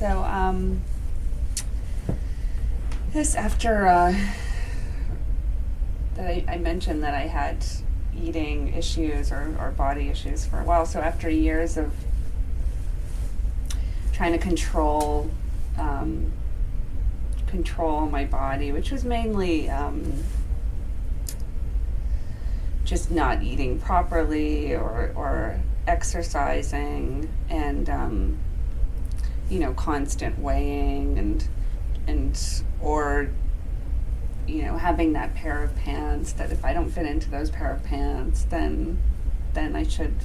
So, this after that I mentioned that I had eating issues or body issues for a while. So after years of trying to control my body, which was mainly just not eating properly or exercising and constant weighing and or having that pair of pants that if I don't fit into those pair of pants, then I should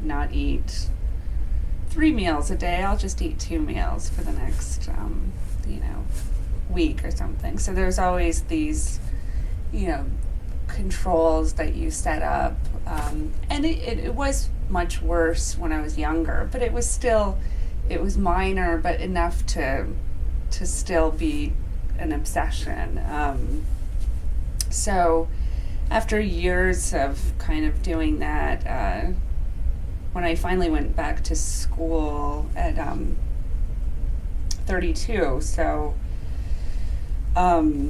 not eat 3 meals a day. I'll just eat 2 meals for the next week or something. So there's always these controls that you set up, and it was much worse when I was younger, but it was minor, but enough to still be an obsession. So after years of kind of doing that, when I finally went back to school at 32, so I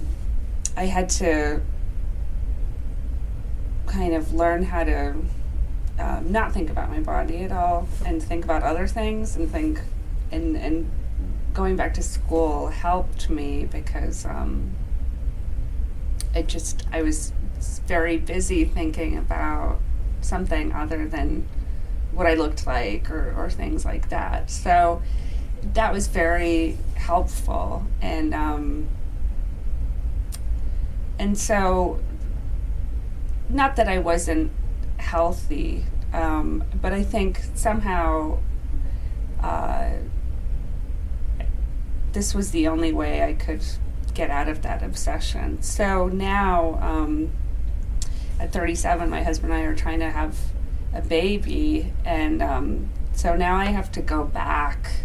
had to kind of learn how to not think about my body at all and think about other things and going back to school helped me because I was very busy thinking about something other than what I looked like or things like that. So that was very helpful, and so not that I wasn't healthy, but I think somehow this was the only way I could get out of that obsession. So now, at 37, my husband and I are trying to have a baby, and so now I have to go back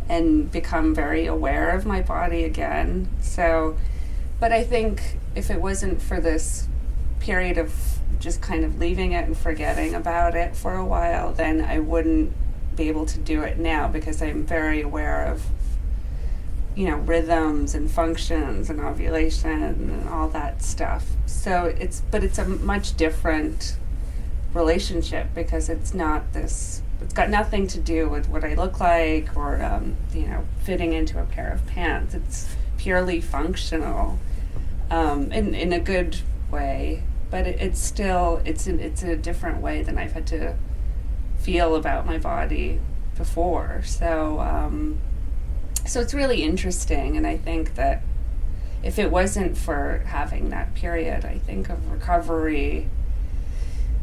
and become very aware of my body again. So, but I think if it wasn't for this period of just kind of leaving it and forgetting about it for a while, then I wouldn't be able to do it now because I'm very aware of rhythms and functions and ovulation and all that stuff. So it's a much different relationship because it's got nothing to do with what I look like or fitting into a pair of pants. It's purely functional, in a good way, but it's a different way than I've had to feel about my body before. So it's really interesting, and I think that if it wasn't for having that period, I think, of recovery,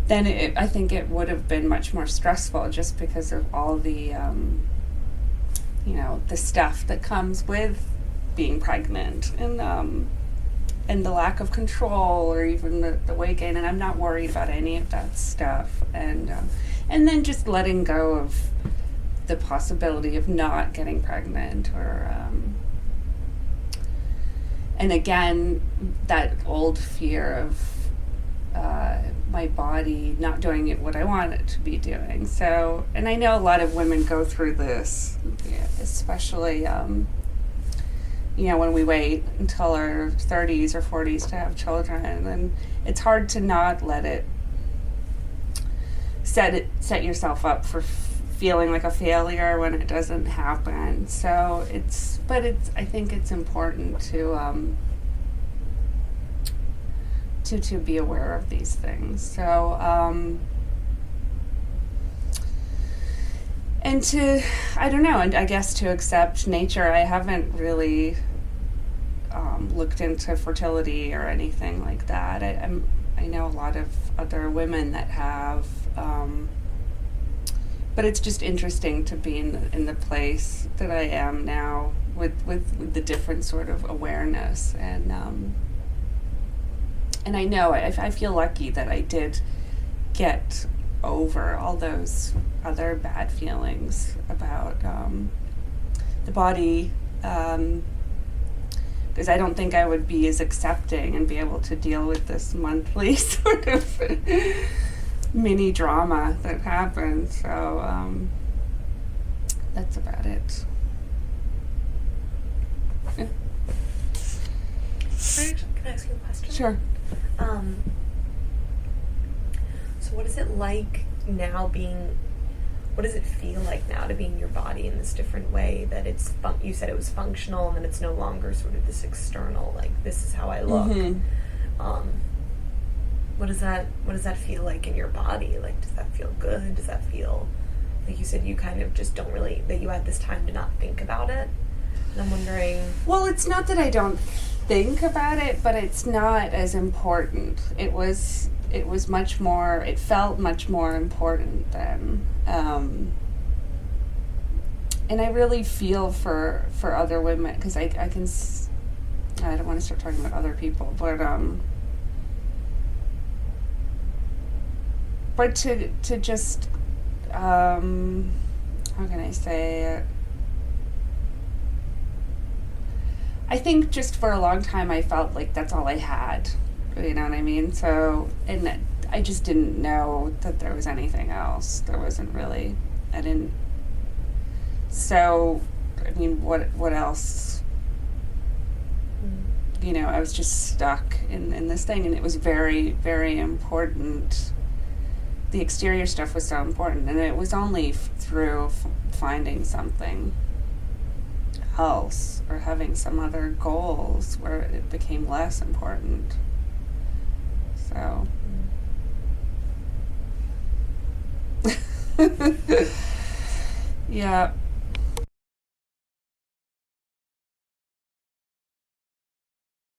then I think it would have been much more stressful just because of all the, the stuff that comes with being pregnant and the lack of control or even the weight gain. And I'm not worried about any of that stuff. And then just letting go of the possibility of not getting pregnant and again, that old fear of my body not doing what I want it to be doing. So, and I know a lot of women go through this, especially, when we wait until our 30s or 40s to have children, and it's hard to not let it set yourself up for feeling like a failure when it doesn't happen. So I think it's important to be aware of these things. So and I guess to accept nature. I haven't really looked into fertility or anything like that. I know a lot of other women that have, but it's just interesting to be in the place that I am now with the different sort of awareness, and I know I feel lucky that I did get over all those other bad feelings about the body, because I don't think I would be as accepting and be able to deal with this monthly sort of mini drama that happens. So that's about it. Yeah. Can I ask you a question? Sure. So what is it like now what does it feel like now to be in your body in this different way that it's, you said it was functional and then it's no longer sort of this external, like, this is how I look. Mm-hmm. What does that feel like in your body? Like, does that feel good? Does that feel, like you said, you kind of just don't really, that you had this time to not think about it? And I'm wondering... Well, it's not that I don't think about it, but it's not as important. It was much more, it felt much more important then. And I really feel for other women, because I don't want to start talking about other people, but to just, how can I say it? I think just for a long time I felt like that's all I had, you know what I mean? So, and I just didn't know that there was anything else. There wasn't really, so, I mean, what else? You know, I was just stuck in this thing, and it was very, very important. The exterior stuff was so important, and it was only through finding something else or having some other goals where it became less important. So yeah.